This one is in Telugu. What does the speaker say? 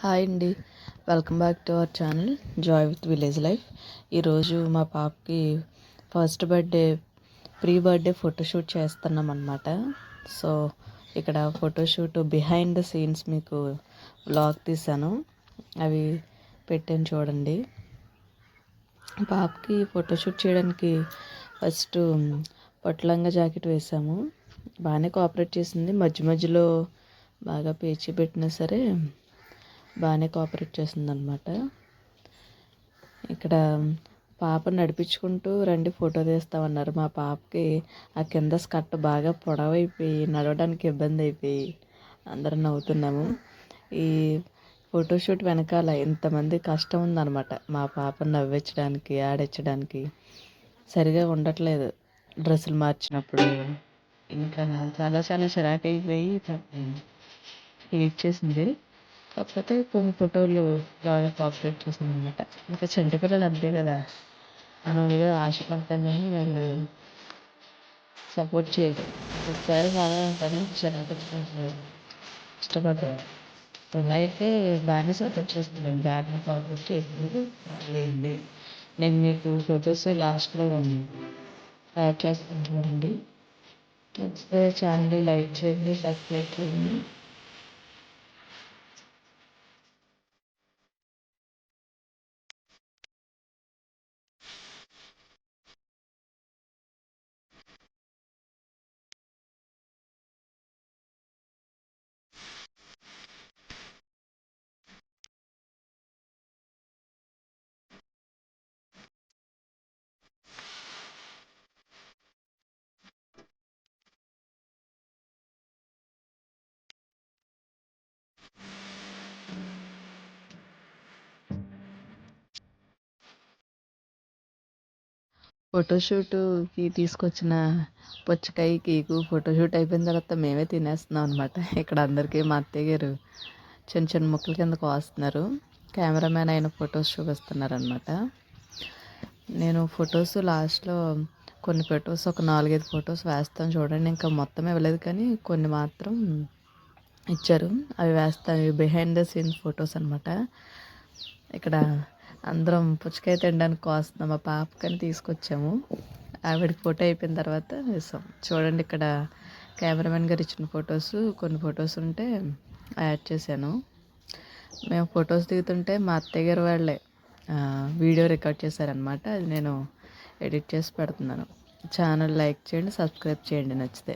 హాయ్ అండి, welcome back to our channel Joy with village life. ఈరోజు మా పాపకి first birthday pre birthday photoshoot చేస్తున్నాం అన్నమాట. సో ఇక్కడ ఫోటోషూట్ బిహైండ్ ద సీన్స్ మీకు వ్లాగ్ తీసాను, అవి పెట్టాను చూడండి. పాపకి ఫోటోషూట్ చేయడానికి ఫస్ట్ పట్టులంగా జాకెట్ వేసాము. బాగానే కోఆపరేట్ చేసింది. మధ్య మధ్యలో బాగా పేచి పెట్టినా సరే బాగానే కోఆపరేట్ చేస్తుంది అనమాట. ఇక్కడ పాప నడిపించుకుంటూ రండి ఫోటో తీస్తామన్నారు. మా పాపకి ఆ కింద స్కర్ట్ బాగా పొడవైపోయి నడవడానికి ఇబ్బంది అయిపోయి అందరం నవ్వుతున్నాము. ఈ ఫోటోషూట్ వెనకాల ఇంతమంది కష్టం ఉందన్నమాట. మా పాపను నవ్వించడానికి, ఆడించడానికి సరిగా ఉండట్లేదు. డ్రెస్సులు మార్చినప్పుడు ఇంకా చాలా చాలా చిరాకు అయిపోయి చేసింది. కాకపోతే కొన్ని ఫోటోలు బాగా కోఆపరేట్ చేసింది అనమాట. ఇంకా చంటి పిల్లలు అంతే కదా, మనం ఏదో ఆశపడతాం కానీ వాళ్ళు సపోర్ట్ చేయరు. ఒకసారి బాగా ఉంటాను, చిరాకు ఇష్టపడతారు. ఇలా అయితే బాగానే సపోర్ట్ చేస్తుంది, బాగానే కోఆపరేట్ చేస్తుంది. లేదు, నేను మీకు ఫొటోస్ లాస్ట్లో యాడ్ చేస్తాను చూడండి. ఛానల్ లైక్ చేయండి, సబ్స్క్రైబ్ చేయండి. ఫోటోషూట్కి తీసుకొచ్చిన పుచ్చకాయ కేకు ఫోటోషూట్ అయిపోయిన తర్వాత మేమే తినేస్తున్నాం అనమాట. ఇక్కడ అందరికీ మా అత్తయ్య గారు చిన్న చిన్న ముక్కల కింద కోస్తున్నారు. కెమెరామ్యాన్ అయిన ఫొటోస్ చూపిస్తున్నారు అనమాట. నేను ఫొటోస్ లాస్ట్లో కొన్ని ఫొటోస్ ఒక 4-5 ఫొటోస్ వేస్తాను చూడండి. ఇంకా మొత్తం ఇవ్వలేదు కానీ కొన్ని మాత్రం ఇచ్చారు, అవి వేస్తాను. బిహైండ్ ద సీన్ ఫొటోస్ అనమాట. ఇక్కడ అందరం పుచ్చకాయ తినడానికి కోస్తున్నాం. మా పాపకని తీసుకొచ్చాము. ఆవిడకి ఫోటో అయిపోయిన తర్వాత వేసాం చూడండి. ఇక్కడ కెమెరామెన్ గారు ఇచ్చిన ఫొటోస్ కొన్ని ఫొటోస్ ఉంటే యాడ్ చేశాను. మేము ఫొటోస్ దిగుతుంటే మా అత్తయ్య గారు వాళ్ళే వీడియో రికార్డ్ చేశారనమాట. అది నేను ఎడిట్ చేసి పెడుతున్నాను. ఛానల్ లైక్ చేయండి, సబ్స్క్రైబ్ చేయండి నచ్చితే.